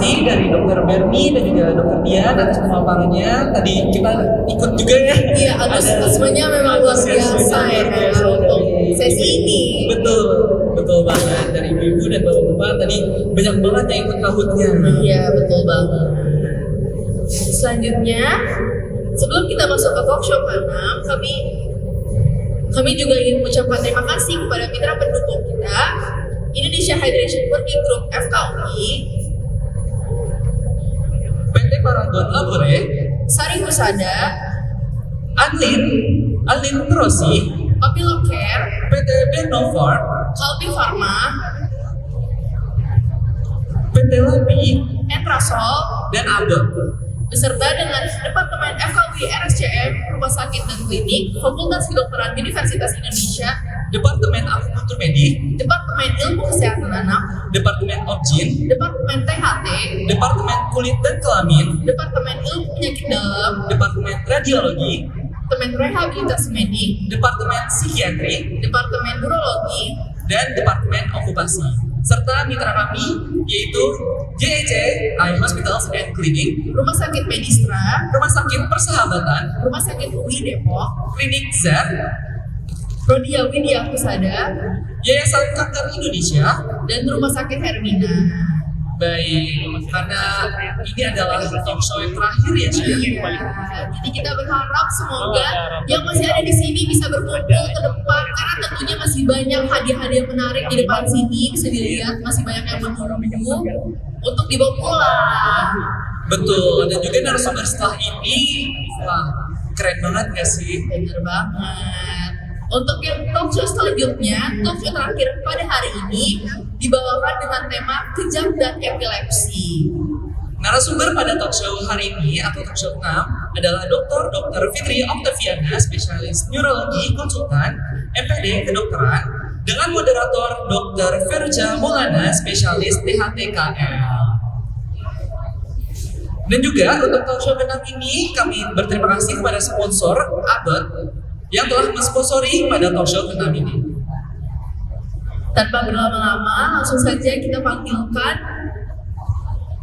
kasih dari Dokter Berni dan juga Dokter Dian atas pemaparannya. Tadi kita ikut juga ya. Iya, antusiasmenya memang luar biasa ya untuk sesi ini. Betul banget, dari ibu-ibu dan bapak-bapak tadi banyak banget yang ikut kahutnya. Iya, betul banget. Selanjutnya, sebelum kita masuk ke talk show ke-6, kami juga ingin mengucapkan terima kasih kepada mitra pendukung kita, Indonesia Hydration Working Group FKUI, PT Paragon Labore, Sari Husada, Anlin Rossi, Papilo Care, PT Benovar, Kalbi Pharma, PT Labi, Entrasol, dan Abel. Beserta dengan Departemen FKUI RSCM, Rumah Sakit dan Klinik, Fakultas Kedokteran Universitas Indonesia, Departemen Akupuntur Medik, Departemen Ilmu Kesehatan Anak, Departemen Obgyn, Departemen THT, Departemen Kulit dan Kelamin, Departemen Ilmu Penyakit Dalam, Departemen Radiologi, Departemen Rehabilitasi Medik, Departemen Psikiatri, Departemen Urologi, dan Departemen Okupasi, serta mitra kami yaitu JEC Eye Hospitals and Clinic, Rumah Sakit Medistra, Rumah Sakit Persahabatan, Rumah Sakit UI Depok, Klinik Z, Prodia Widya Husada, Yayasan Kanker Indonesia. dan Rumah Sakit Hermina. Baik, karena ini adalah talk show yang terakhir ya, Syed. Jadi kita berharap semoga yang masih ada di sini bisa berkumpul ke depan, karena tentunya masih banyak hadiah-hadiah menarik di depan sini, bisa dilihat masih banyak yang menunggu untuk dibawa pulang. Betul, dan juga narasumber setelah ini, wah, keren banget gak sih? Bener banget. Untuk yang talk show selanjutnya, talk show terakhir pada hari ini dibawakan dengan tema kejang dan epilepsi. Narasumber pada talk show hari ini atau talk show 6 adalah Dr. Fitri Octaviana, spesialis neurologi konsultan MPD kedokteran, dengan moderator Dr. Feruja Maulana, spesialis THTKL. Dan juga untuk talk show ke-6 ini kami berterima kasih kepada sponsor Abbott yang telah mensponsori pada talk show ke-6 ini. Tanpa berlama-lama, langsung saja kita panggilkan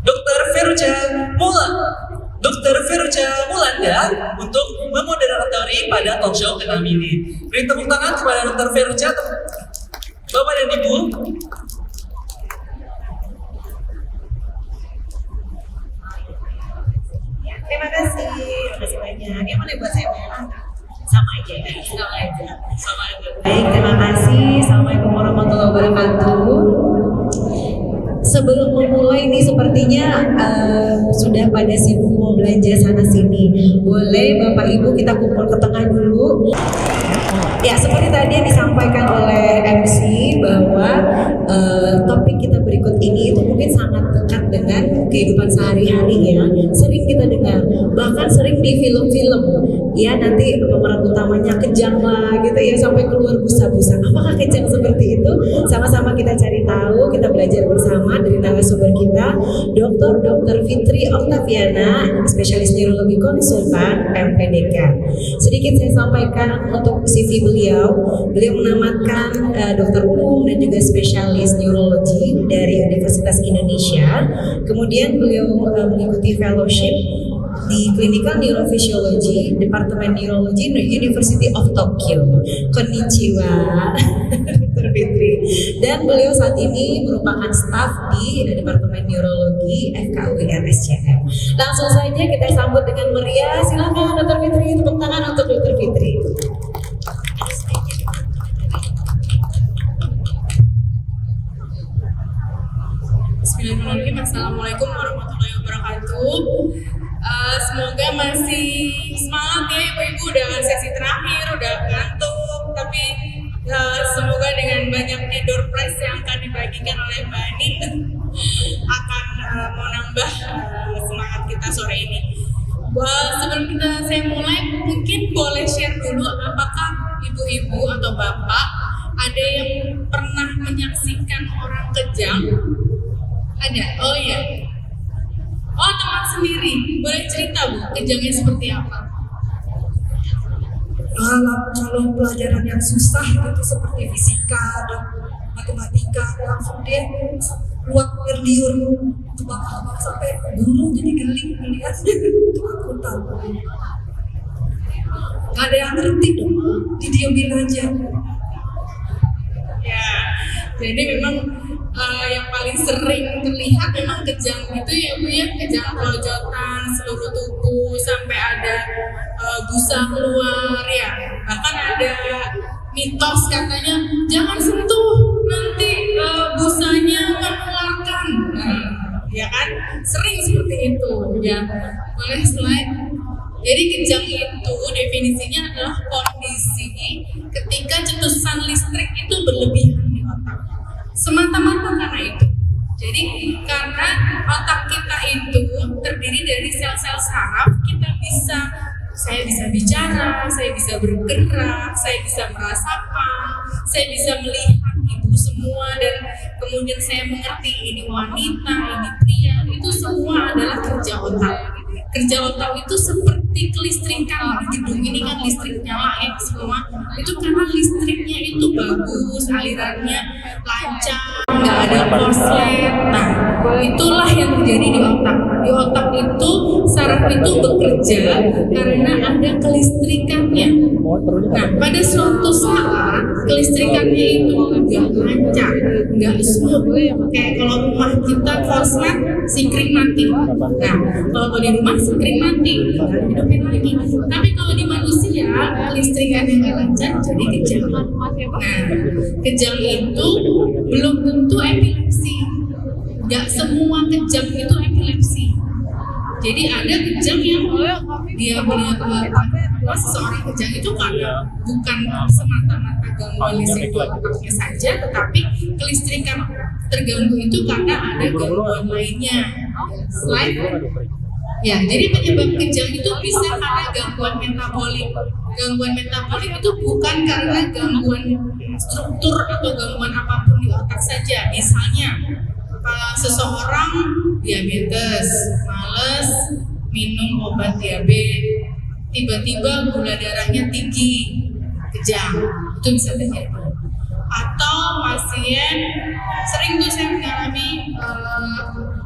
Dr. Feruja Mulanda untuk memoderatori pada talk show ke-6 ini. Beri tepuk tangan kepada Dr. Feruja, Bapak dan Ibu. Terima kasih banyak. Yang mana buat saya? Sama aja. Baik, terima kasih. Assalamualaikum warahmatullahi wabarakatuh. Sebelum memulai nih sepertinya sudah pada sibuk mau belanja sana sini. Boleh Bapak Ibu kita kumpul ke tengah dulu. Ya, seperti tadi yang disampaikan oleh MC bahwa topik kita berikut ini itu mungkin sangat dekat dengan kehidupan sehari-hari ya. Sering kita dengar, bahkan sering di film-film ya, nanti pemeran utamanya kejang lah gitu ya, sampai keluar busa-busa. Apakah kejang seperti itu? Sama-sama kita cari tahu, kita belajar bersama dari narasumber kita, Dr. Fitri Octaviana, spesialis neurologi konsultan MPDK. Sedikit saya sampaikan untuk CV beliau menamatkan dokter umum dan juga spesialis neurologi dari Universitas Indonesia. Kemudian beliau mengikuti fellowship di Clinical Neurophysiology, Departemen Neurologi University of Tokyo. Konnichiwa, Dr. Fitri. Dan beliau saat ini merupakan staf di Departemen Neurologi FKUI RSCM. Langsung saja kita sambut dengan meriah. Silakan Dr. Fitri, tepuk tangan untuk Dr. Fitri. Bismillahirrahmanirrahim. Assalamualaikum warahmatullahi wabarakatuh. Semoga masih semangat ya ibu-ibu, udah sesi terakhir, udah ngantuk, tapi semoga dengan banyak tidur plus yang akan dibagikan oleh Mbak Ani akan menambah semangat kita sore ini. Sebelum saya mulai, mungkin boleh share dulu apakah ibu-ibu atau bapak ada yang pernah menyaksikan orang kejang? Ada? Oh iya. Oh, teman sendiri. Boleh cerita Bu, kejangnya seperti apa? Kalau pelajaran yang susah itu seperti fisika dan matematika, langsung dia ruang liur itu bapak sampai guru jadi geling melihatnya ketakutan. Gak ada yang ngerti dong, didiemin aja. Ya, jadi memang yang paling sering terlihat memang kejang itu ya Bu ya, kejang kelojotan seluruh tubuh sampai ada busa keluar ya. Bahkan ada mitos katanya jangan sentuh nanti busanya mengeluarkan. Nah, ya kan sering seperti itu ya. Boleh slide. Jadi kejang itu definisinya adalah kondisi ketika cetusan listrik itu berlebihan di otak. Semata-mata karena itu. Jadi karena otak kita itu terdiri dari sel-sel saraf, saya bisa bicara, saya bisa bergerak, saya bisa merasakan, saya bisa melihat ibu semua dan kemudian saya mengerti ini wanita, ini pria, itu semua adalah kerja otak. Kerja otak itu seperti kelistrikan di gedung ini kan listrik nyala ya semua itu karena listriknya itu bagus, alirannya lancar, nggak ada korslet. Nah itulah yang terjadi di otak. Di otak itu saraf itu bekerja karena ada kelistrikannya. Nah pada suatu saat kelistrikannya itu nggak lancar, nggak smooth. Kayak kalau rumah kita korslet sikring mati. Nah kalau di rumah sikring mati, hidupin lagi. Tapi kalau di manusia kelistrikannya nggak lancar jadi kejang. Nah kejang itu belum tentu epilepsi. Nggak semua kejang itu epilepsi. Jadi ada kejang yang dia seseorang kejang itu karena bukan semata-mata gangguan listrik di otaknya saja, tetapi kelistrikan terganggu itu karena ada gangguan lainnya. Slide. Ya, jadi penyebab kejang itu bisa karena gangguan metabolik. Gangguan metabolik itu bukan karena gangguan struktur atau gangguan apapun di otak saja. Misalnya seseorang diabetes, malas minum obat diabetes, tiba-tiba gula darahnya tinggi, kejang, itu bisa terjadi. Atau pasien, sering tuh saya mengalami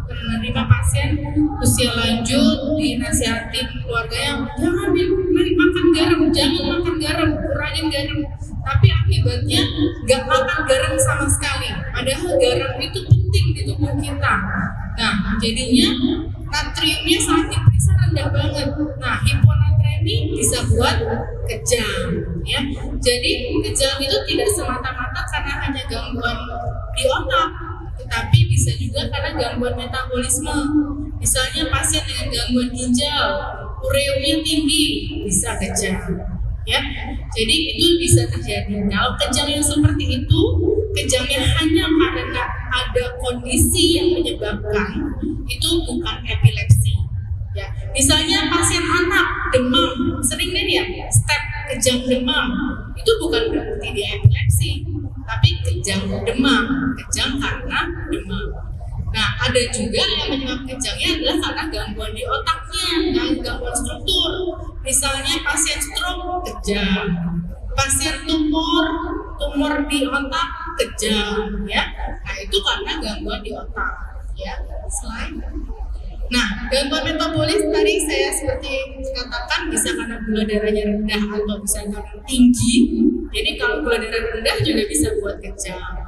menerima pasien usia lanjut dinasihatin keluarganya jangan makan garam, jangan makan garam, kurangin garam. Tapi akibatnya nggak makan garam sama sekali. Padahal garam itu penting di tubuh kita. Nah, jadinya natriumnya saat diperiksa rendah banget. Nah, hiponatremi bisa buat kejang, ya. Jadi kejang itu tidak semata-mata karena hanya gangguan di otak, tetapi bisa juga karena gangguan metabolisme. Misalnya pasien dengan gangguan ginjal, ureumnya tinggi, bisa kejang. Ya, jadi itu bisa terjadi. Kalau kejang yang seperti itu, kejangnya hanya karena ada kondisi yang menyebabkan, itu bukan epilepsi. Ya, misalnya pasien anak demam, sering kan ya, step kejang demam, itu bukan berarti dia epilepsi, tapi kejang demam, kejang karena demam. Nah, ada juga yang menyebabkan kejangnya adalah karena gangguan di otaknya, gangguan struktur. Misalnya pasien stroke, kejang. Pasien tumor di otak, kejang, ya. Nah, itu karena gangguan di otak, ya. Slide. Nah, gangguan metabolis tadi saya seperti katakan bisa karena gula darahnya rendah atau bisa karena tinggi. Jadi kalau gula darah rendah juga bisa buat kejang.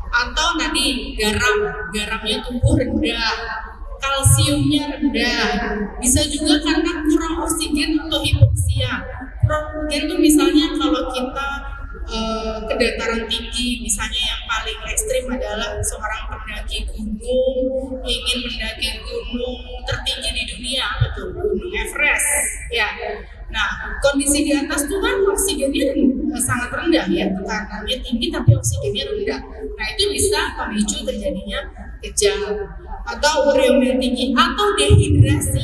Atau tadi garamnya tubuh rendah, kalsiumnya rendah, bisa juga karena kurang oksigen atau hipoksia. Kurang oksigen itu misalnya kalau kita ke dataran tinggi, misalnya yang paling ekstrim adalah seorang pendaki gunung ingin mendaki gunung tertinggi di dunia, betul, Gunung Everest, ya. Nah, kondisi di atas tuh kan oksigennya sangat rendah ya, tekanannya tinggi tapi oksigennya rendah. Nah, itu bisa memicu terjadinya kejang atau ureumnya tinggi atau dehidrasi.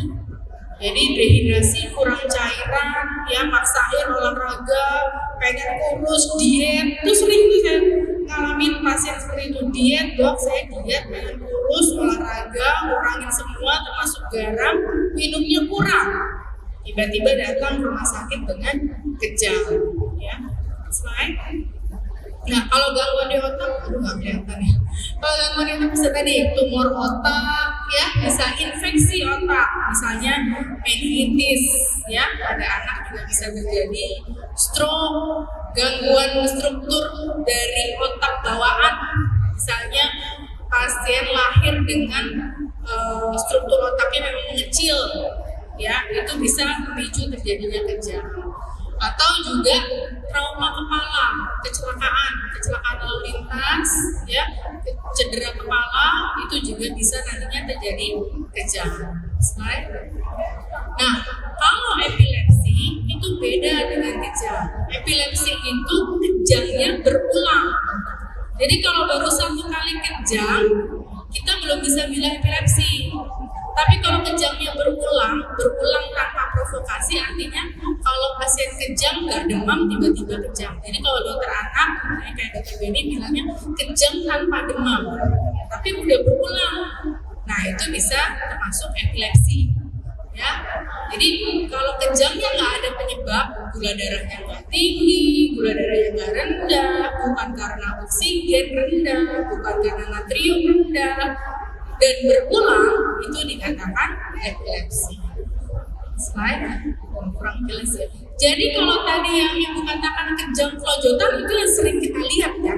Jadi dehidrasi, kurang cairan, ya maksain olahraga, pengen kurus, diet, itu sering tuh saya ngalamin pasien seperti itu, diet, dok saya diet, pengen kurus, olahraga, kurangin semua termasuk garam, minumnya kurang. Tiba-tiba datang ke rumah sakit dengan kejang, ya. Slide. Nah, kalau gangguan di otak, aduh nggak kelihatan ya. Kalau gangguan di otak bisa tadi tumor otak, ya, bisa infeksi otak, misalnya meningitis, ya, pada anak juga bisa terjadi stroke, gangguan struktur dari otak bawaan, misalnya pasien lahir dengan struktur otaknya memang mengecil, ya, itu bisa memicu terjadinya kejang. Atau juga trauma kepala, kecelakaan lalu lintas, ya, cedera kepala, itu juga bisa nantinya terjadi kejang. Slide. Nah, kalau epilepsi itu beda dengan kejang. Epilepsi itu kejangnya berulang. Jadi kalau baru satu kali kejang, kita belum bisa bilang epilepsi. Tapi kalau kejangnya berulang tanpa provokasi, artinya kalau pasien kejang nggak demam tiba-tiba kejang. Jadi kalau dokter anak, kayak dokter Benny bilangnya kejang tanpa demam, tapi udah berulang. Nah itu bisa termasuk epilepsi, ya. Jadi kalau kejangnya nggak ada penyebab, gula darahnya nggak tinggi, gula darahnya nggak rendah, bukan karena oksigen rendah, bukan karena natrium rendah, dan berulang, itu dikatakan epilepsi. Slide, kurang jelas ya. Jadi kalau tadi yang ibu katakan kejang kelojotan itu yang sering kita lihat ya.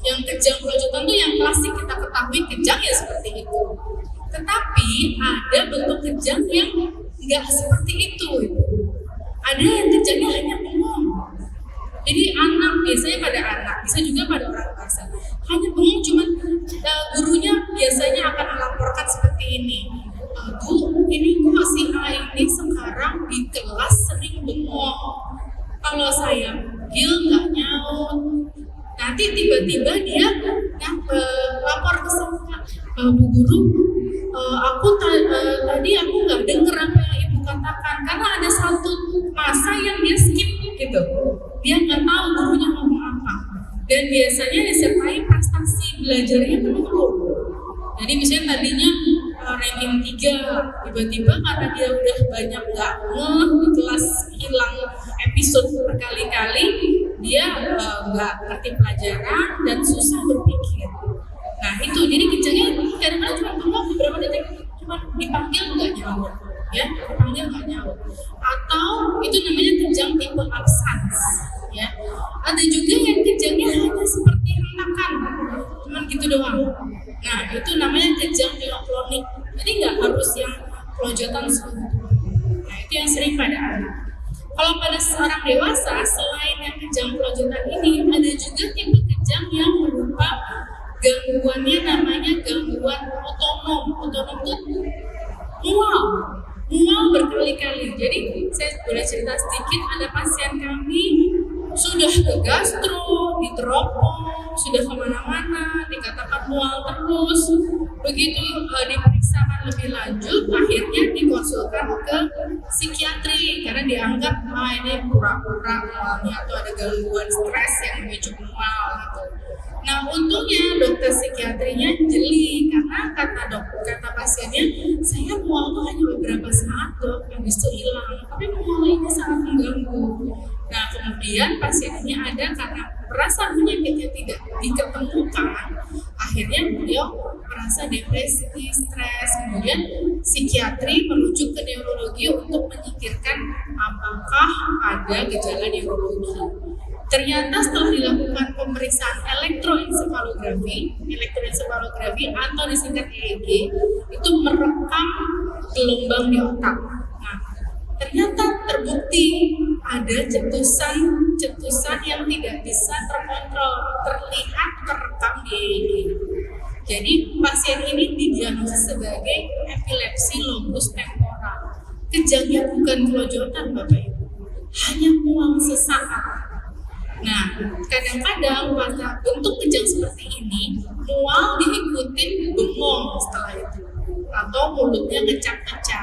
Yang kejang kelojotan itu yang klasik kita ketahui kejang ya seperti itu. Tetapi ada bentuk kejang yang nggak seperti itu. Ada yang kejangnya hanya bengong. Jadi anak, biasanya pada anak, bisa juga pada orang dewasa, hanya bengong, cuman gurunya biasanya akan melaporkan seperti ini. Bu, ini kok si A ini sekarang di kelas sering bengong. Kalau saya panggil nggak nyaut. Nanti tiba-tiba dia lapor ke saya, Bu Guru, tadi aku nggak dengar apa yang Ibu katakan karena ada satu masa yang dia skip gitu. Dia nggak tahu gurunya ngomong apa. Dan biasanya disertai prestasi belajarnya menurun. Jadi misalnya tadinya ranking 3, tiba-tiba karena dia udah banyak nggak di kelas, hilang episode berkali-kali, dia nggak ngerti pelajaran dan susah berpikir. Nah itu, jadi kejangnya kadang-kadang cuma bengong beberapa detik, cuma dipanggil nggak nyaut, ya, dipanggil nggak nyaut. Atau itu namanya kejang tipe absans, ya. Ada juga yang kejangnya hanya seperti hentakan, cuman gitu doang. Nah itu namanya kejang mioklonik. Jadi nggak harus yang kelojotan seluruh. Nah itu yang sering pada anak. Kalau pada seorang dewasa, selain yang kejang kelojotan ini, ada juga tipe kejang yang berupa gangguannya namanya gangguan otonom. Otonom itu mual berkali-kali. Jadi saya boleh cerita sedikit, ada pasien kami sudah ke gastro, di teropong, sudah kemana-mana, dikatakan mual terus. Begitu diperiksakan lebih lanjut, akhirnya dikonsulkan ke psikiatri karena dianggap ini pura-pura mualnya atau ada gangguan stres yang memicu mual gitu. Nah untungnya dokter psikiatrinya jeli karena kata pasiennya, saya mual tuh hanya beberapa saat dok, habis itu hilang, tapi mual ini sangat mengganggu. Nah kemudian pasien ini ada karena merasa penyakitnya tidak diketemukan, akhirnya beliau merasa depresi, stres, kemudian psikiatri merujuk ke neurologi untuk menyingkirkan apakah ada gejala neurologi. Ternyata setelah dilakukan pemeriksaan elektroensefalografi atau disingkat EEG, itu merekam gelombang di otak. Nah, ternyata terbukti ada cetusan yang tidak bisa terkontrol, terlihat terekam di EEG. Jadi pasien ini didiagnosis sebagai epilepsi lobus temporal. Kejangnya bukan kelojotan Bapak Ibu, hanya mual sesaat. Nah, kadang-kadang pada bentuk kejang seperti ini, mual diikutin bengong setelah itu, atau mulutnya kecap-kecap.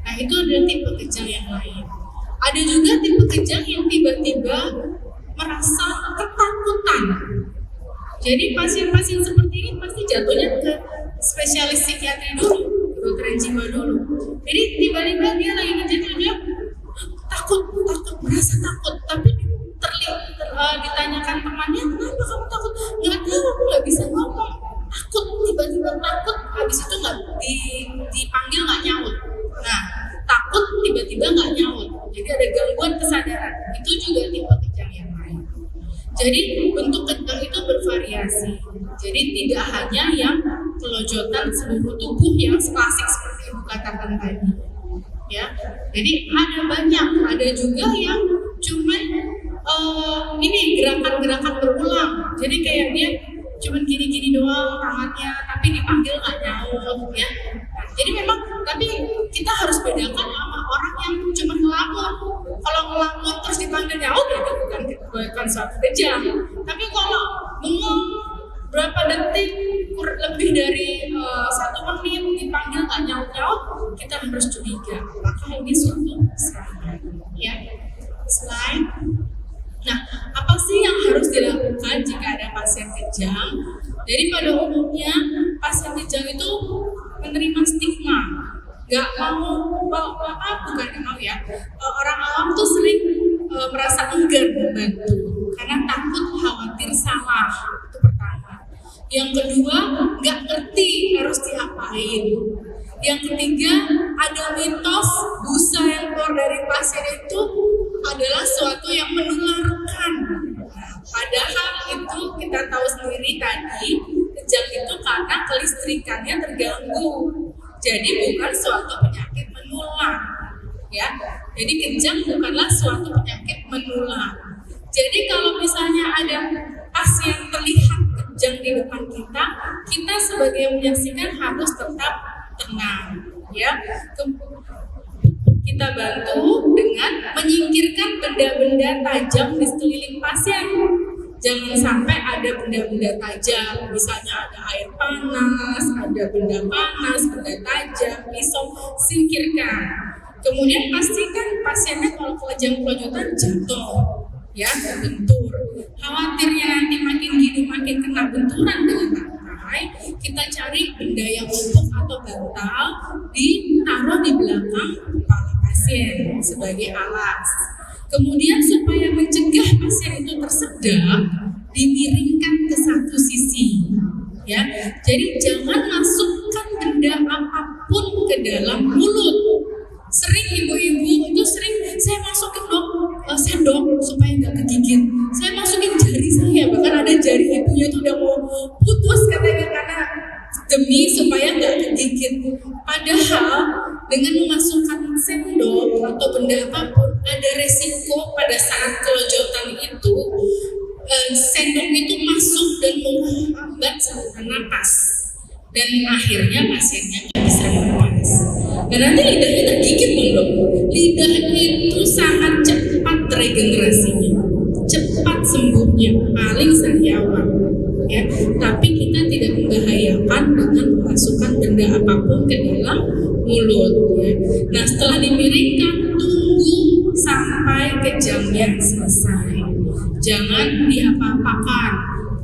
Nah, itu adalah tipe kejang yang lain. Ada juga tipe kejang yang tiba-tiba merasa ketakutan. Jadi pasien-pasien seperti ini pasti jatuhnya ke spesialis psikiatri dulu, dokter jiwa dulu. Jadi tiba-tiba dia lagi ngerjain dia takut, merasa takut, tapi ditanyakan temannya, kenapa dipanggil nggak nyaut. Nah, takut tiba-tiba nggak nyaut. Jadi ada gangguan kesadaran. Itu juga tipe kejang yang lain. Jadi bentuk kejang itu bervariasi. Jadi tidak hanya yang kelojotan seluruh tubuh yang klasik seperti Ibu katakan tadi. Ya, jadi ada banyak. Ada juga yang cuman ini gerakan-gerakan berulang. Jadi kayak dia cuman gini-gini doang tangannya, tapi dipanggil nggak nyaut ya. Jadi memang, tapi kita harus bedakan sama orang yang cuma ngelamun. Kalau ngelamun terus dipanggil nyaut, itu bukan suatu kejang. Tapi kalau bengong berapa detik, lebih dari 1 menit dipanggil nggak nyaut-nyaut, kita harus curiga. Apakah ini suatu serangan? Ya, slide. Nah, apa sih yang harus dilakukan jika ada pasien kejang? Jadi pada umumnya pasien kejang itu menerima stigma, nggak mau, bukan nggak mau ya. Orang awam tuh sering merasa enggan membantu karena takut khawatir salah. Itu pertama. Yang kedua, nggak ngerti harus diapain. Yang ketiga, ada mitos busa yang keluar dari pasien itu adalah suatu yang menularkan. Padahal itu kita tahu sendiri tadi, kejang itu karena kelistrikannya terganggu. Jadi bukan suatu penyakit menular. Ya, jadi kejang bukanlah suatu penyakit menular. Jadi kalau misalnya ada pasien terlihat kejang di depan kita, kita sebagai yang menyaksikan harus tetap tenang. Ya, kita bantu dengan menyingkirkan benda-benda tajam di sekeliling pasien. Jangan sampai ada benda-benda tajam, misalnya ada air panas, ada benda panas, benda tajam, pisau, singkirkan. Kemudian pastikan pasiennya kalau kelojotan jatuh, ya, bentur. Khawatirnya nanti makin gini makin kena benturan dengan rantai, kita cari benda yang empuk atau bantal, ditaruh di belakang kepala pasien sebagai alas. Kemudian supaya mencegah pasien itu tersedak, dimiringkan ke satu sisi. Ya, jadi jangan masukkan benda apapun ke dalam mulut. Sering ibu-ibu itu saya masukin sendok supaya nggak kegigit. Saya masukin jari saya, bahkan ada jari ibunya itu udah mau putus katanya karena demi supaya nggak kegigit. Padahal dengan memasukkan sendok atau benda apapun ada resiko pada saat kelojotan itu sendok itu masuk dan menghambat saluran napas dan akhirnya pasiennya nggak bisa bernapas. Dan nanti lidahnya tergigit dong. Lidah itu sangat cepat regenerasinya, cepat sembuhnya, paling sariawan. Ya, tapi kita tidak membahayakan dengan memasukkan benda apapun ke dalam mulut. Ya. Nah, setelah dimiringkan, tunggu sampai kejangnya selesai. Jangan diapa-apakan,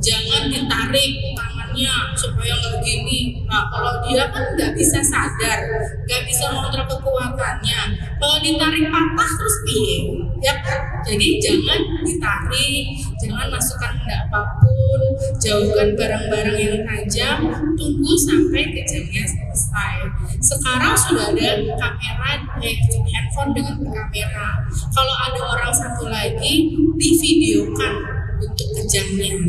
jangan ditarik tangannya supaya nggak gini. Nah, kalau dia kan nggak bisa sadar, nggak bisa mengontrol kekuatannya. Kalau ditarik patah terus piye? Ya kan? Jadi jangan ditarik, jangan masukkan benda apapun, jauhkan barang-barang yang tajam, tunggu sampai kejangnya selesai. Sekarang sudah ada kamera, handphone dengan kamera. Kalau ada orang satu lagi, divideokan bentuk kejangnya.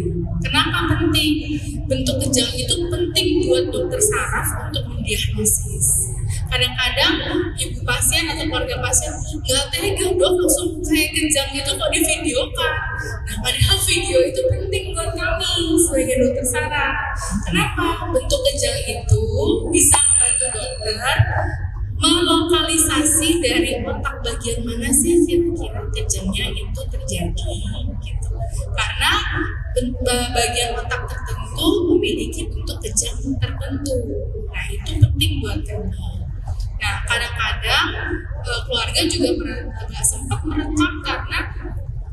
Kenapa penting? Bentuk kejang itu penting buat dokter saraf untuk mendiagnosis. Kadang-kadang ibu pasien atau keluarga pasien nggak tega dok langsung kayak kejang itu kok divideokan. Nah, padahal video itu penting buat kami sebagai dokter saraf. Kenapa? Bentuk kejang itu bisa membantu dokter melokalisasi dari otak bagian mana sih kira-kira kejangnya itu terjadi gitu. Karena bagian otak tertentu memiliki bentuk kejang tertentu. Nah, itu penting buat kami. Nah, kadang-kadang keluarga juga agak sempat merekam karena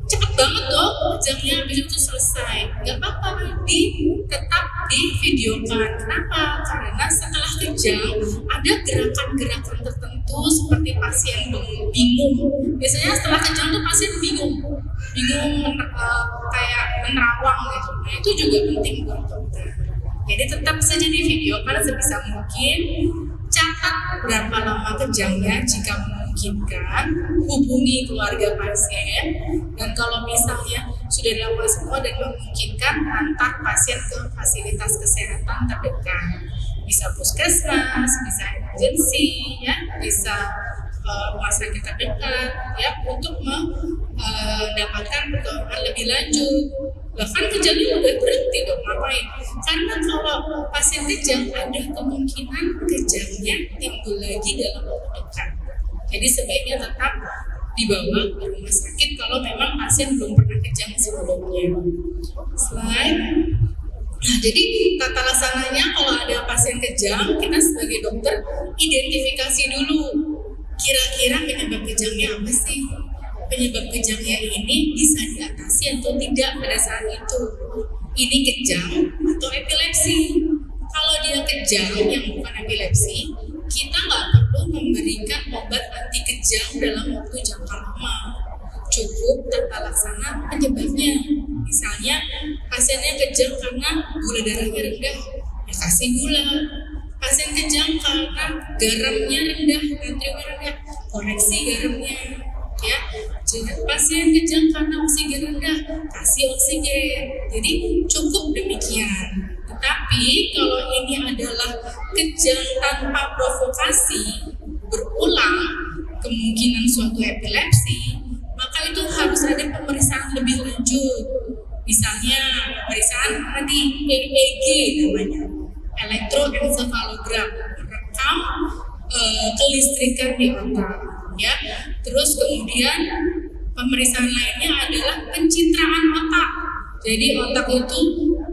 cepet banget dong kejangnya habis itu selesai. Gak apa-apa, tetap divideokan. Kenapa? Karena setelah kejang ada gerakan-gerakan tertentu seperti pasien bingung. Biasanya setelah kejang tuh pasien bingung kayak menerawang gitu. Nah, itu juga penting buat dokter. Jadi tetap saja divideokan sebisa mungkin. catat berapa lama kejangnya jika memungkinkan, hubungi keluarga pasien, dan kalau misalnya sudah dilakukan semua dan memungkinkan, antar pasien ke fasilitas kesehatan terdekat. Bisa puskesmas, bisa emergency, ya, bisa rumah sakit terdekat, ya, untuk mendapatkan pertolongan lebih lanjut. Bahkan kejangnya udah berhenti dong, ngapain? Karena kalau pasien kejang ada kemungkinan kejangnya timbul lagi dalam waktu dekat. Jadi sebaiknya tetap dibawa ke rumah sakit kalau memang pasien belum pernah kejang sebelumnya. Slide. Nah, jadi tata laksananya kalau ada pasien kejang, kita sebagai dokter identifikasi dulu kira-kira penyebab kejangnya apa sih? Penyebab kejangnya ini bisa diatasi atau tidak pada saat itu. Ini kejang atau epilepsi. Kalau dia kejang yang bukan epilepsi, kita nggak perlu memberikan obat anti kejang dalam waktu jangka lama. Cukup tata laksana penyebabnya. Misalnya pasiennya kejang karena gula darahnya rendah, ya kasih gula. Pasien kejang karena garamnya rendah, natriumnya rendah, koreksi garamnya. Ya, pasien kejang karena oksigen rendah, kasih oksigen. Jadi cukup demikian. Tetapi kalau ini adalah kejang tanpa provokasi, berulang, kemungkinan suatu epilepsi, maka itu harus ada pemeriksaan lebih lanjut. Misalnya pemeriksaan tadi EEG namanya, elektroencephalogram, merekam kelistrikan di otak. Ya, terus kemudian pemeriksaan lainnya adalah pencitraan otak. Jadi otak itu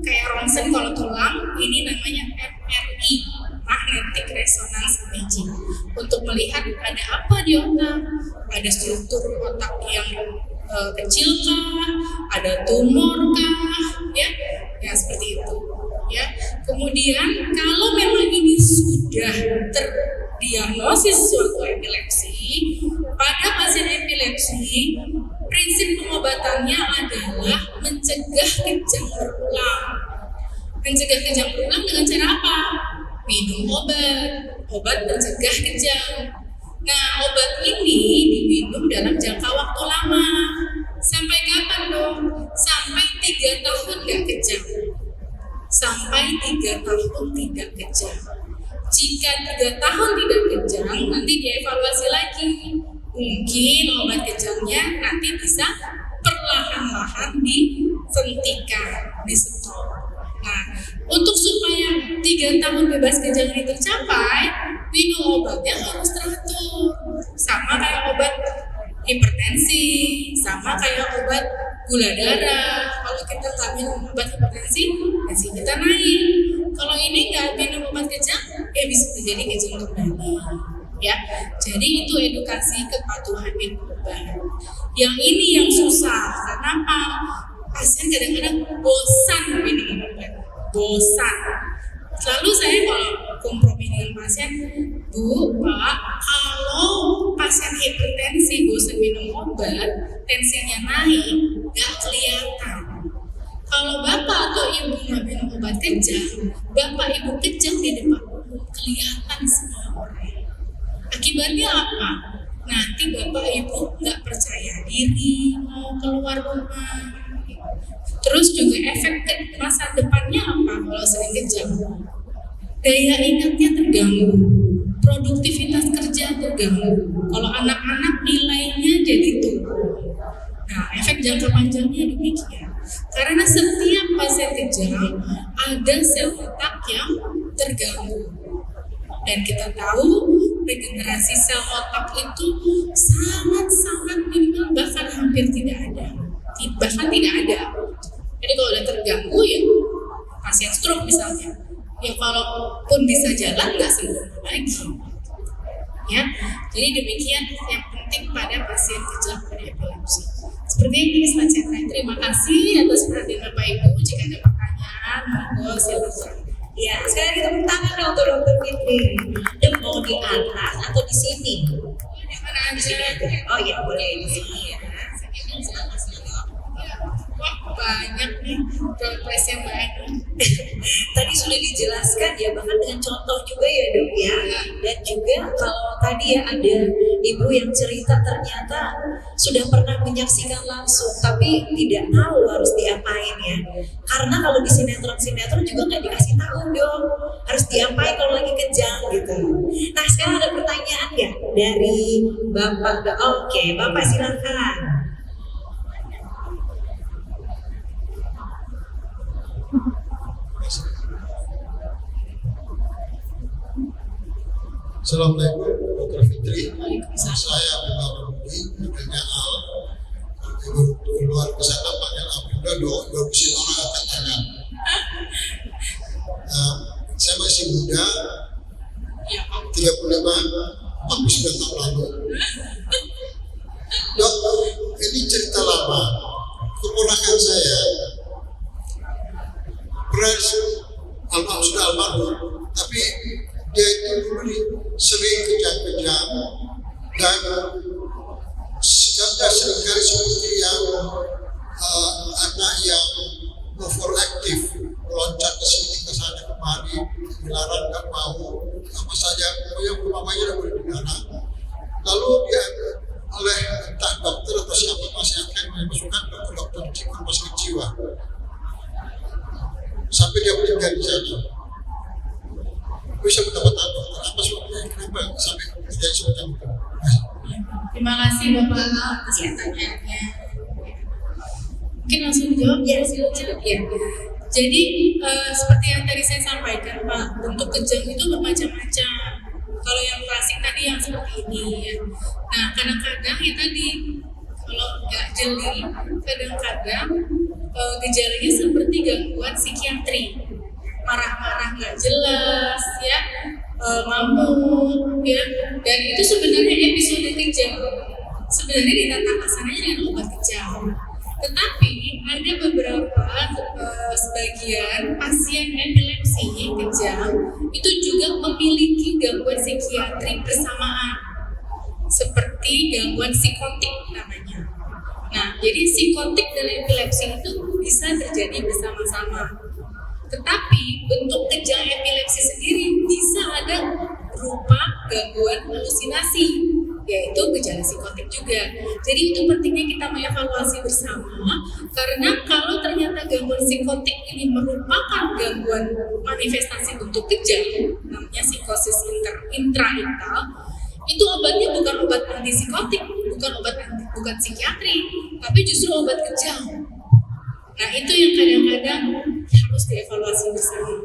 kayak ronsen kalau tulang, ini namanya MRI, magnetic resonance imaging, untuk melihat ada apa di otak, ada struktur otak yang kecil kah, ada tumor kah, ya seperti itu. Ya, kemudian kalau memang ini sudah terdiagnosis suatu epilepsi, pada pasien epilepsi, prinsip pengobatannya adalah mencegah kejang berulang. Mencegah kejang berulang dengan cara apa? Minum obat pencegah kejang. Nah, obat ini diminum dalam jangka waktu lama. Sampai kapan dong? Sampai 3 tahun nggak kejang. Sampai 3 tahun tidak kejang. Jika 3 tahun tidak kejang, nanti dievaluasi lagi. Mungkin obat kejangnya nanti bisa perlahan-lahan dihentikan, di stop. Nah, untuk supaya 3 tahun bebas kejang ini tercapai, minum obatnya harus teratur. Sama kayak obat hipertensi, sama kayak obat gula darah. Kalau kita nggak minum obat hipertensi, tensi kita naik. Kalau ini nggak minum obat kejang, ya bisa terjadi kejang kembali. Ya, jadi itu edukasi kepatuhan minum obat. Yang ini yang susah, kenapa? Pasien kadang-kadang bosan minum obat, bosan. Selalu saya kalau kompromi dengan pasien, Bu, Pak, kalau pasien hipertensi bosan minum obat, tensinya naik, nggak kelihatan. Kalau bapak atau ibu nggak minum obat kejang, bapak ibu kejang di depan umum kelihatan semua orang. Akibatnya apa? Nanti bapak ibu nggak percaya diri mau keluar rumah. Terus juga efek ke masa depannya apa kalau sering kejang? Daya ingatnya terganggu, produktivitas kerja terganggu. Kalau anak-anak nilainya jadi turun. Nah, efek jangka panjangnya demikian. Karena setiap pasien kejang ada sel otak yang terganggu. Dan kita tahu regenerasi sel otak itu sangat-sangat minimal, bahkan hampir tidak ada. Bahkan tidak ada. Jadi kalau udah terganggu ya pasien stroke misalnya, ya kalaupun bisa jalan nggak sempurna lagi. Ya, jadi demikian yang penting pada pasien kejang pada epilepsi. Seperti ini slide saya terakhir. Terima kasih atas perhatian Bapak Ibu. Jika ada pertanyaan, monggo silakan. Ya, sekarang kita tepuk tangan dong untuk Dokter Fitri. Dan mau di atas atau di sini? Di mana aja? Oh ya, boleh di sini ya. banyak nih progresnya Mbak Eni. Tadi sudah dijelaskan ya, bahkan dengan contoh juga ya dok ya. Dan juga kalau tadi ya ada ibu yang cerita ternyata sudah pernah menyaksikan langsung, tapi tidak tahu harus diapain ya. Karena kalau di sinetron juga nggak dikasih tahu dong harus diapain kalau lagi kejang gitu. Nah sekarang ada pertanyaan ya dari Bapak. Oke, Bapak silakan. Assalamualaikum Dr. Fitri. Saya Abdullah Rudi, akhirnya Al. Ibu keluar ke sana panggil Abdullah, dua mesin orang angkat tangan. Saya masih muda, 35, 49 tahun lalu. Dok, ini cerita lama. Keponakan saya, sudah almarhum, tapi dia itu dulu sering kejang-kejang dan sikapnya seringkali seperti yang anak yang overaktif, loncat ke sini ke sana kemari, dilarang nggak mau, apa saja, pokoknya mamanya udah boleh dilarang. Lalu dia oleh entah dokter atau siapa masih akan memasukkan ke dokter rumah sakit jiwa, sampai dia meninggal di sana. Bisa mendapatkan dokter apa sebabnya, kenapa sampai terjadi seperti itu? Terima kasih Bapak atas pertanyaannya. Mungkin langsung jawab ya, silakan ya. Jadi seperti yang tadi saya sampaikan Pak, bentuk kejang itu bermacam-macam. Kalau yang klasik tadi yang seperti ini ya. Nah kadang-kadang ya tadi kalau nggak jeli, kadang-kadang gejalanya seperti gangguan psikiatri. Marah-marah nggak jelas ya, ngamuk ya, dan itu sebenarnya episode kejang. Sebenarnya ditata laksananya dengan obat kejang, tetapi ada beberapa sebagian pasien epilepsi kejang itu juga memiliki gangguan psikiatri bersamaan, seperti gangguan psikotik namanya. Nah, jadi psikotik dan epilepsi itu bisa terjadi bersama-sama. Tetapi bentuk kejang epilepsi sendiri bisa ada berupa gangguan halusinasi, yaitu gejala psikotik juga. Jadi itu pentingnya kita mengevaluasi bersama, karena kalau ternyata gangguan psikotik ini merupakan gangguan manifestasi bentuk kejang, namanya psikosis intraiktal, itu obatnya bukan obat antipsikotik, bukan psikiatri, tapi justru obat kejang. Nah itu yang kadang-kadang harus dievaluasi bersama.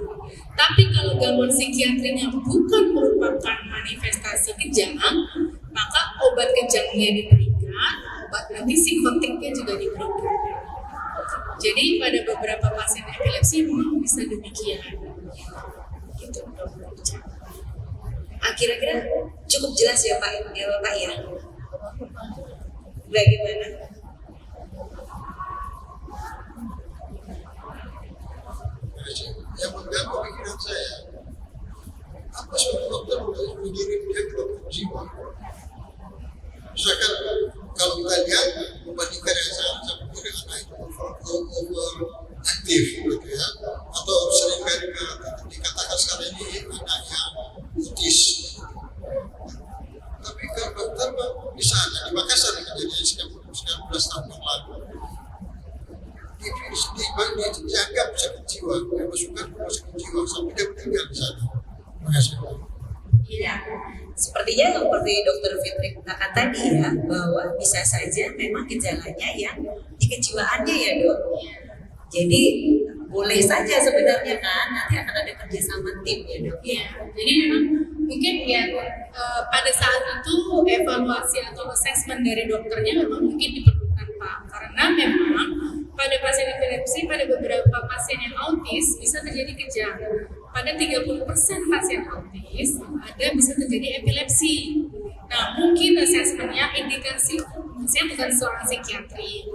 Tapi kalau gangguan psikiatrinya bukan merupakan manifestasi kejang, maka obat kejangnya diberikan, obat antipsikotiknya juga diberikan. Jadi pada beberapa pasien epilepsi memang bisa demikian. Gitu. Kira-kira cukup jelas ya Pak ya Bapak ya. Bagaimana? Yang mengganggu pikiran saya, apa sebab dokter mengirim dia ke dokter jiwa? Misalkan kalau kita lihat membandingkan yang saya pikir anak itu overaktif gitu ya, atau seringkali dikatakan sekarang ini anak yang autis. Tapi kalau dokter di sana di Makassar kejadian 19 tahun yang lalu, dianggap sakit jiwa, dia masukkan rumah sakit jiwa sampai dia meninggal di sana. Terima kasih. Iya, sepertinya seperti Dokter Fitri katakan tadi ya, bahwa bisa saja memang gejalanya yang di kejiwaannya ya dok. Jadi boleh saja sebenarnya kan, nanti akan ada kerjasama tim ya dok. Iya, jadi memang mungkin ya pada saat itu evaluasi atau assessment dari dokternya memang mungkin diperlukan Pak, karena memang pada pasien epilepsi, pada beberapa pasien yang autis bisa terjadi kejang. Pada 30% pasien autis ada bisa terjadi epilepsi. Nah, mungkin assessmentnya indikasi, saya bukan seorang psikiatri,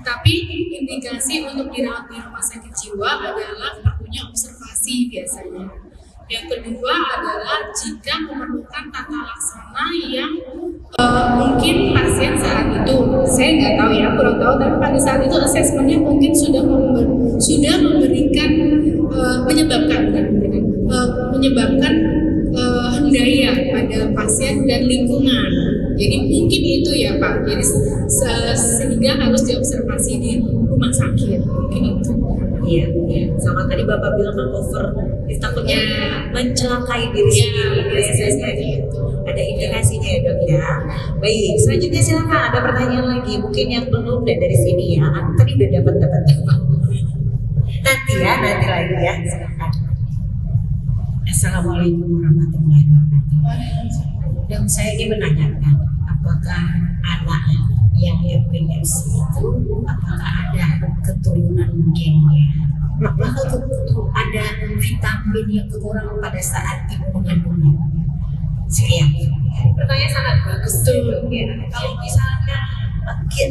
tapi indikasi untuk dirawat di rumah sakit jiwa adalah perlunya observasi biasanya. Yang kedua adalah jika memerlukan tata laksana yang mungkin pasien saat itu, saya nggak tahu ya, kurang tahu tahu, tapi pada saat itu asesmennya mungkin sudah memberikan menyebabkan hendaya pada pasien dan lingkungan. Jadi mungkin itu ya Pak. Jadi sehingga harus diobservasi di rumah sakit. Mungkin itu. Iya, iya. Sama tadi Bapak bilang kan over, takutnya mencelakai diri sendiri. Biasanya Gitu. Ada indikasinya ya dok ya. Baik, selanjutnya silakan ada pertanyaan lagi. Mungkin yang belum dari sini ya. Tadi udah dapat. Nanti lagi ya. Silakan. Assalamualaikum warahmatullahi wabarakatuh. Dok, saya ingin menanyakan, apakah anak yang epilepsi itu apakah ada keturunan gennya? Apakah ada vitamin yang kekurangan pada saat ibu mengandungnya? Sekian. Pertanyaan sangat bagus tuh. Ya. Kalau misalnya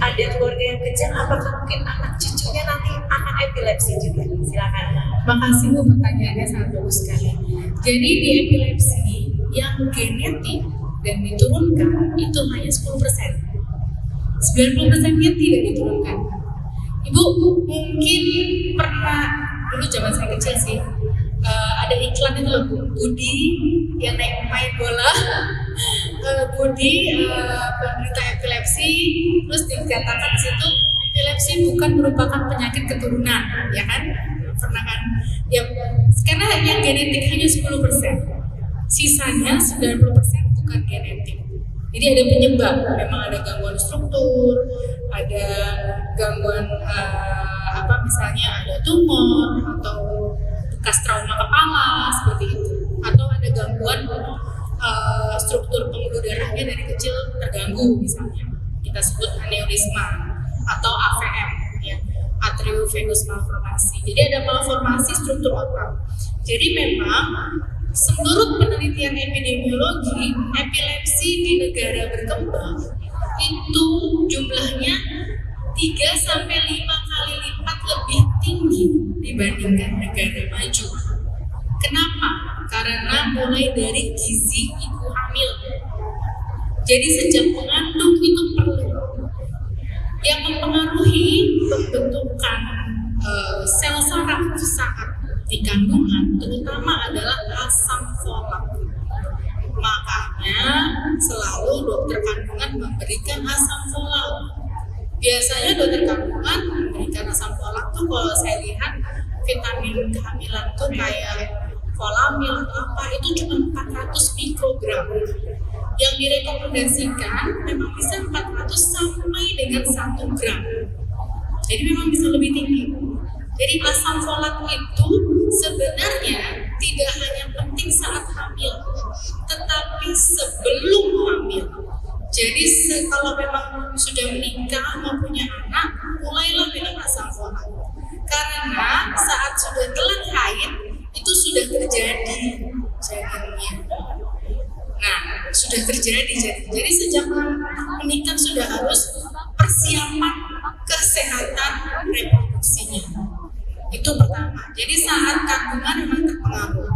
ada keluarga yang kecil, apakah mungkin anak cucunya nanti anak epilepsi juga? Silakan. Makasih Bu, pertanyaannya sangat bagus sekali. Jadi di epilepsi yang genetik dan diturunkan itu hanya 10%. 90%-nya tidak diturunkan. Ibu mungkin pernah dulu zaman saya kecil sih ada iklan itu loh, Budi yang naik main bola, Budi penderita epilepsi, terus dikatakan di situ epilepsi bukan merupakan penyakit keturunan, ya kan? Pernah kan? Ya, karena yang genetik hanya 10%, sisanya 90% bukan genetik. Jadi ada penyebab, memang ada gangguan struktur, ada gangguan misalnya ada tumor atau bekas trauma kepala seperti itu, atau ada gangguan struktur pembuluh darahnya dari kecil terganggu, misalnya kita sebut aneurisma atau AVM, ya, atriovenous malformasi. Jadi ada malformasi struktur otak. Jadi memang menurut penelitian epidemiologi, epilepsi di negara berkembang itu jumlahnya 3-5 kali lipat lebih tinggi dibandingkan negara maju. Kenapa? Karena mulai dari gizi ibu hamil. Jadi sejak mengandung itu perlu. Yang mempengaruhi pembentukan sel saraf saat di kandungan terutama adalah asam folat. Makanya selalu dokter kandungan memberikan asam folat. Biasanya dokter kandungan memberikan asam folat tuh kalau saya lihat vitamin kehamilan tuh kayak folamil atau apa itu cuma 400 mikrogram. Yang direkomendasikan memang bisa 400 sampai dengan 1 gram. Jadi memang bisa lebih tinggi. Jadi asam folat itu sebenarnya tidak hanya penting saat hamil, tetapi sebelum hamil. Jadi kalau memang sudah menikah mau punya anak, mulailah minum asam folat. Karena saat sudah telat haid itu sudah terjadi janinnya. Nah, sudah terjadi jadi sejak menikah sudah harus persiapan kesehatan reproduksinya. Itu pertama. Jadi saat kandungan memang terpengaruh.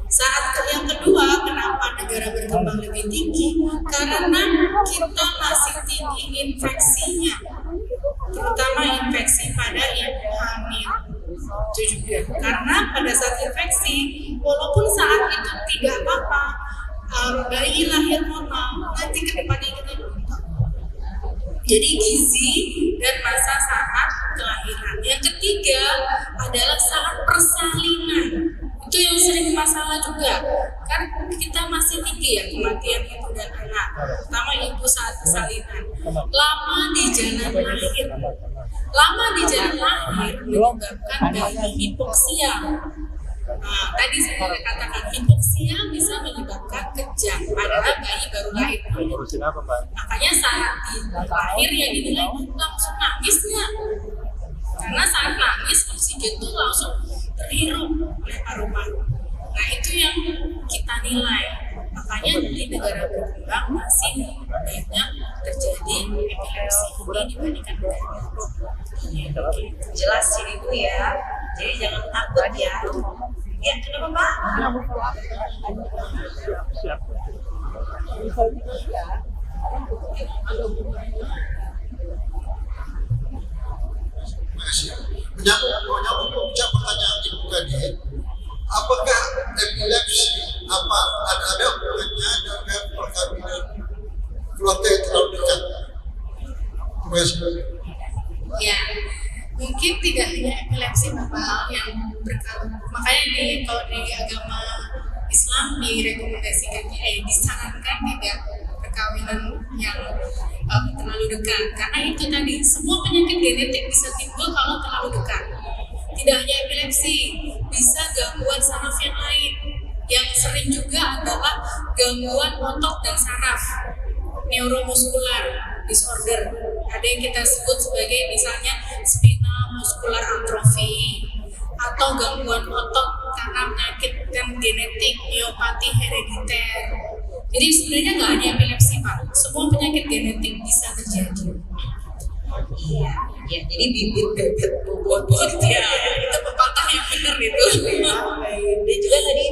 Saat yang kedua, kenapa negara berkembang lebih tinggi? Karena kita masih tinggi infeksinya, terutama infeksi pada ibu hamil. Itu juga karena pada saat infeksi, walaupun saat itu tidak apa-apa, bayi lahir normal, nanti ke depannya kita belum tahu. Jadi gizi dan masa saat kelahiran. Yang ketiga adalah saat persalinan. Itu yang sering masalah juga. Kan kita masih tinggi ya kematian ibu dan anak, terutama ibu saat persalinan. Lama di jalan lahir. Lama di jalan lahir menyebabkan bayi hipoksia. Nah, tadi saya katakan hipoksia bisa menyebabkan kejang padahal bayi baru lahir. Makanya saat lahir yang dinilai langsung nangisnya. Karena saat nangis oksigen itu langsung terhirup oleh paru-paru. Nah itu yang kita nilai. Makanya di negara berkembang masih banyak terjadi epilepsi ini dibandingkan negara. Jelas sih itu ya. Jadi jangan takut ya. Ya, kenapa Pak? Siap. Profesor. Ya, mungkin tidak hanya epilepsi beberapa hal yang makanya kalau di agama Islam direkomendasikan disarankan tidak perkawinan yang terlalu dekat, karena itu tadi semua penyakit genetik bisa timbul kalau terlalu dekat. Tidak hanya epilepsi, bisa gangguan saraf yang lain. Yang sering juga adalah gangguan otot dan saraf, neuromuskular disorder. Ada yang kita sebut sebagai misalnya spinal muscular atrophy, atau gangguan otot karena penyakit dan genetik miopati herediter. Jadi sebenarnya nggak hanya epilepsi Pak, semua penyakit genetik bisa terjadi. Iya, ya, jadi bibit bebet bobot Ya, itu pepatah yang benar itu. Dan juga tadi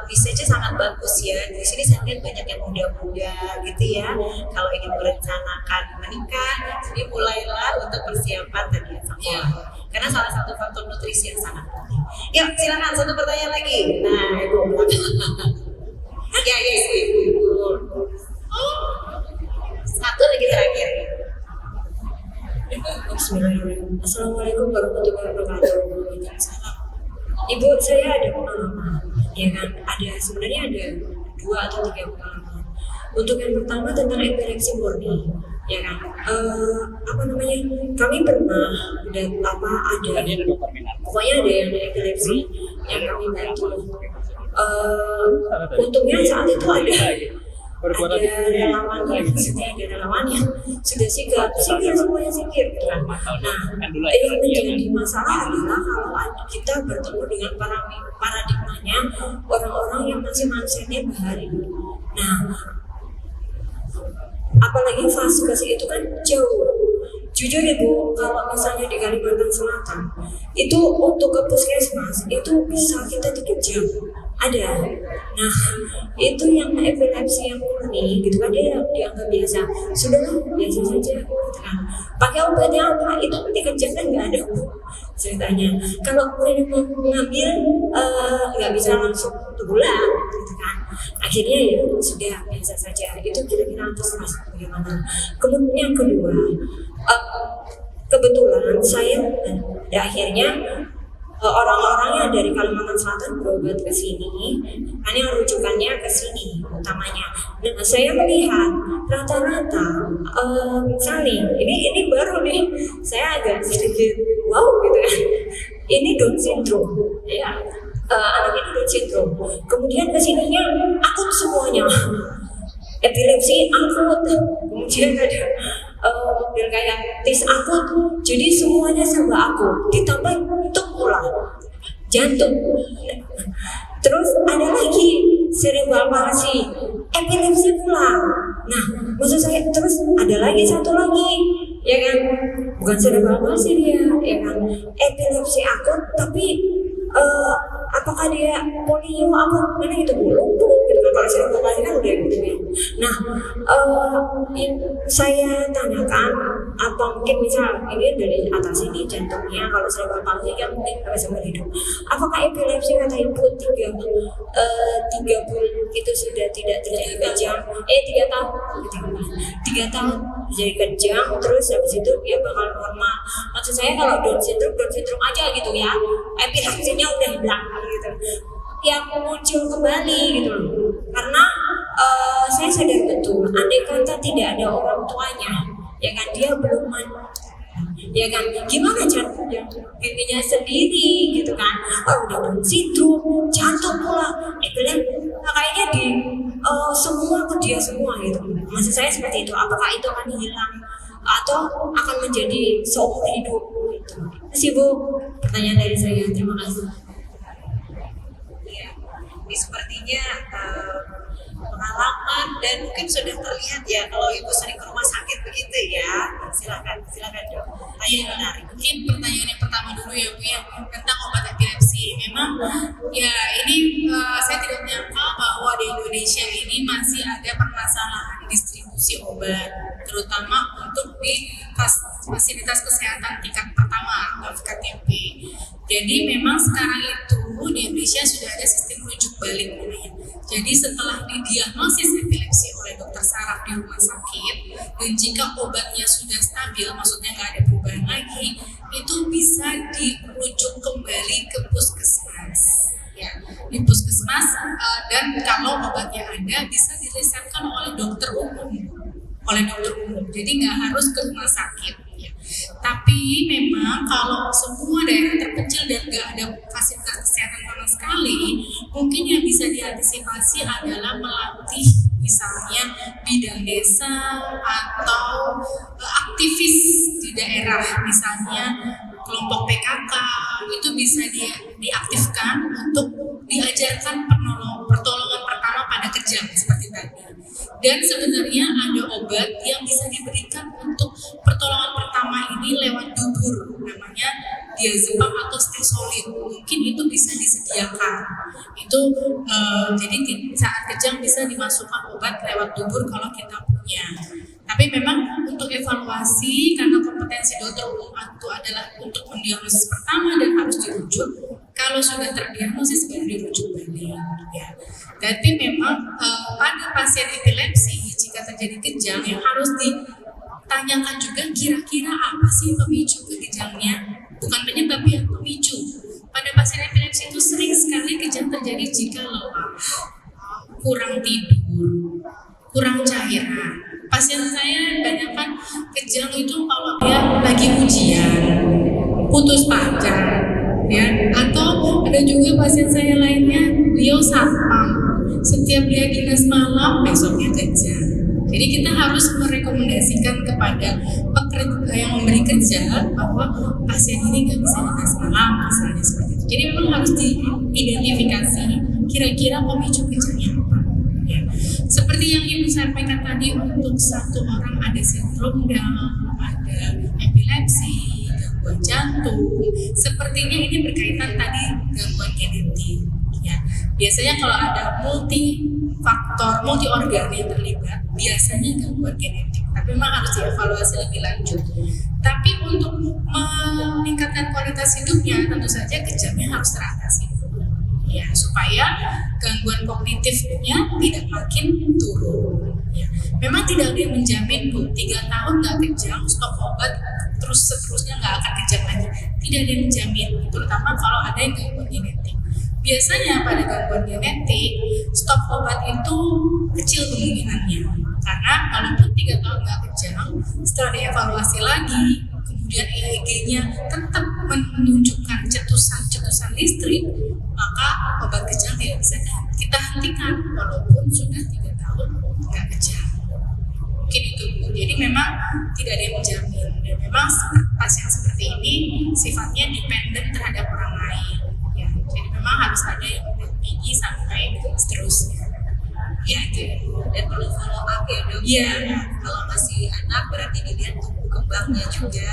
research-nya sangat bagus ya. Di sini saya lihat banyak yang muda-muda gitu ya. Kalau ingin merencanakan menikah, jadi mulailah untuk persiapan tadi ya. Karena salah satu faktor nutrisi yang sangat penting. Yuk, silakan satu pertanyaan lagi. Nah, ibu ya, ibu. Satu lagi terakhir. Bismillahirrahmanirrahim. Assalamualaikum warahmatullahi wabarakatuh. Ibu, saya ada pengalaman, ya kan? Sebenarnya ada 2 atau 3 pengalaman. Untuk yang pertama tentang epilepsi murni, ya kan? Kami pernah udah lama ada. Pokoknya ada yang epilepsi yang kami bantu. Untungnya saat itu ada relawannya, maksudnya ada relawannya sudah sigap semuanya sigap kan. Nah, yang menjadi masalah adalah kalau kita bertemu dengan paradigmanya orang-orang yang masih mindsetnya bahari. Nah, apalagi fase itu kan jauh. Jujur Ibu, kalau misalnya di Kalimantan Selatan itu untuk ke puskesmas itu bisa kita 3 jam ada. Nah, itu yang epilepsi yang murni gitu kan, dia dianggap biasa, sudahlah biasa saja gitu kan. Pakai obatnya apa? Itu 3 jam kan nggak ada ceritanya. Kalau kemudian mau mengambil nggak bisa langsung 1 bulan gitu kan. Akhirnya ya sudah biasa saja. Itu kira-kira antusias bagaimana. Kemudian yang kedua, kebetulan saya akhirnya orang-orang yang dari Kalimantan Selatan berobat ke sini, hanya rujukannya ke sini utamanya. Nah, saya melihat rata-rata misalnya ini baru nih, saya agak sedikit wow gitu kan. Ini Down syndrome, ya. Anak ini Down syndrome. Kemudian kesininya akut semuanya, epilepsi akut. Kemudian ada model kayak tis akut, jadi semuanya serba akut. Ditambah itu pula jantung. Terus ada lagi cerebral palsy, epilepsi pula. Nah, maksud saya terus ada lagi satu lagi, ya kan? Bukan cerebral palsy dia, ya kan? Epilepsi akut, tapi apakah dia polio apa? Mana gitu lumpuh gitu kan? Kalau cerebral palsy kan udah gitu ya. Nah, saya tanyakan apa mungkin misal ini dari atas ini jantungnya, kalau cerebral palsy kan mungkin sampai seumur hidup. Apakah epilepsi kata ibu 3 bulan itu sudah tidak terjadi kejang? 3 tahun, 3 tahun jadi kejang, terus habis itu dia bakal normal. Maksud saya kalau Down syndrome aja gitu ya, epilepsinya udah hilang gitu, yang muncul kembali gitu loh. Karena saya sadar betul, andai kata tidak ada orang tuanya, ya kan, dia belum ya kan, gimana caranya dirinya sendiri gitu kan. Udah Down syndrome, jantung pula, epilepsi, kayaknya di semua ke dia semua gitu. Maksud saya seperti itu. Apakah itu akan hilang atau akan menjadi seumur hidup gitu. Terus Ibu, pertanyaan dari saya, terima kasih. Ya, ini sepertinya pengalaman dan mungkin sudah terlihat ya kalau Ibu sering ke rumah sakit begitu ya. Silakan Dok. Iya, menarik. Mungkin pertanyaan yang pertama dulu ya Bu ya, tentang obat epilepsi. Memang ya ini saya tidak menyangka bahwa di Indonesia ini masih ada permasalahan distribusi obat, terutama untuk di fasilitas kesehatan tingkat pertama atau FKTP. Jadi memang sekarang itu di Indonesia sudah ada sistem rujuk balik namanya. Jadi setelah didiagnosis epilepsi oleh dokter saraf di rumah sakit, dan jika obatnya sudah stabil, maksudnya nggak ada perubahan lagi, itu bisa dirujuk kembali ke puskesmas. Ya, di puskesmas dan kalau obatnya ada bisa diresepkan oleh dokter umum, jadi nggak harus ke rumah sakit. Ya. Tapi memang kalau semua daerah terpencil dan nggak ada fasilitas kesehatan sama sekali, mungkin yang bisa diantisipasi adalah melatih misalnya bidang desa atau aktivis di daerah, misalnya kelompok PKK itu bisa diaktifkan untuk diajarkan pertolongan pertama pada kejang seperti tadi. Dan sebenarnya ada obat yang bisa diberikan untuk pertolongan pertama ini lewat dubur, namanya diazepam atau stesolid. Mungkin itu bisa disediakan. Itu jadi saat kejang bisa dimasukkan obat lewat dubur kalau kita punya. Tapi memang untuk evaluasi, karena kompetensi dokter umum itu adalah untuk mendiagnosis pertama dan harus dirujuk. Kalau sudah terdiagnosis baru dirujuk balik. Ya. Jadi memang pada pasien epilepsi jika terjadi kejang yang harus ditanyakan juga kira-kira apa sih pemicu kejangnya, bukan penyebab ya, pemicu. Pada pasien epilepsi itu sering sekali kejang terjadi jika lelah, kurang tidur, kurang cairan. Pasien saya banyakkan kejang itu kalau dia lagi ujian, putus pacar, ya. Atau ada juga pasien saya lainnya, beliau satpam, setiap dia dinas malam besoknya kejang. Jadi kita harus merekomendasikan kepada pekerja yang memberi kerja bahwa pasien ini nggak bisa dinas malam, misalnya seperti itu. Jadi memang harus diidentifikasi kira-kira pemicu kejangnya apa. Ya. Seperti yang Ibu sampaikan tadi, untuk satu orang ada sindrom Down, ada epilepsi, gangguan jantung. Sepertinya ini berkaitan tadi gangguan genetik. Ya. Biasanya kalau ada multi organ yang terlibat, biasanya gangguan genetik. Tapi memang harus dievaluasi lebih lanjut. Tapi untuk meningkatkan kualitas hidupnya, tentu saja kejangnya harus teratasi. Ya, supaya gangguan kognitifnya tidak makin turun. Ya. Memang tidak ada yang menjamin 3 tahun nggak kejang, stop obat, terus seterusnya nggak akan kejang lagi. Tidak ada yang menjamin, terutama kalau ada yang gangguan genetik. Biasanya pada gangguan genetik, stop obat itu kecil kemungkinannya. Karena walaupun 3 tahun nggak kejang, setelah dievaluasi lagi, kemudian EEG-nya tetap menunjukkan cetusan listrik, maka obat kejang tidak bisa kita hentikan walaupun sudah 3 tahun nggak kejang. Mungkin itu. Jadi memang tidak ada yang menjamin, dan memang pasien seperti ini sifatnya dependen terhadap orang lain. Ya, jadi memang harus ada yang mendampingi sampai seterusnya. Ya, itu. Dan perlu follow up ya dok. Iya. Kalau masih anak berarti dilihat tumbuh kembangnya juga.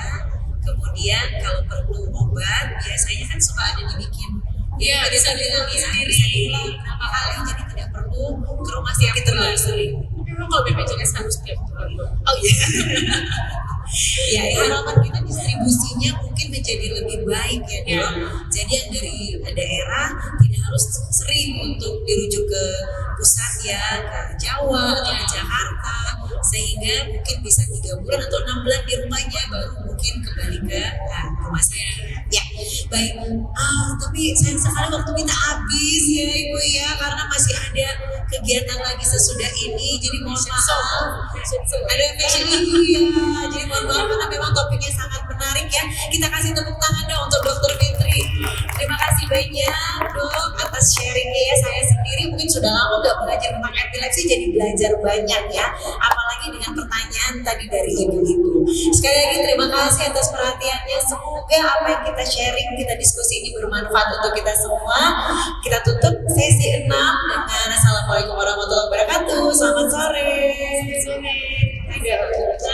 Kemudian kalau perlu obat, biasanya kan suka ada dibikin. Iya, bisa diulang sendiri. bisa diulang berapa kali, jadi tidak perlu ke rumah sakit terlalu sering. Memang kalau BPJS harus tiap bulan. Oh iya. Ya, harapan kita distribusinya mungkin menjadi lebih baik ya dok. Ya. Jadi yang dari daerah tidak harus sering untuk dirujuk ke pusat ya, ke Jawa atau ke Jakarta, sehingga mungkin bisa 3 bulan atau 6 bulan di rumahnya baru mungkin kembali ke rumah sakit. Ya, baik. Tapi sayang sekali waktu kita habis ya Ibu ya, karena masih ada kegiatan lagi sesudah ini. Jadi mohon maaf. Ada fashion ya. Jadi mohon maaf karena memang topiknya sangat menarik ya. Kita kasih tepuk tangan dong untuk Dr. Fitri. Terima kasih banyak dok atas sharingnya ya. Saya sendiri mungkin sudah lama gak belajar tentang epilepsi, jadi belajar banyak ya. Apalagi dengan pertanyaan tadi dari ibu-ibu. Sekali lagi terima kasih atas perhatiannya. Semoga apa yang kita sharing, kita diskusi ini bermanfaat untuk kita semua. Kita tutup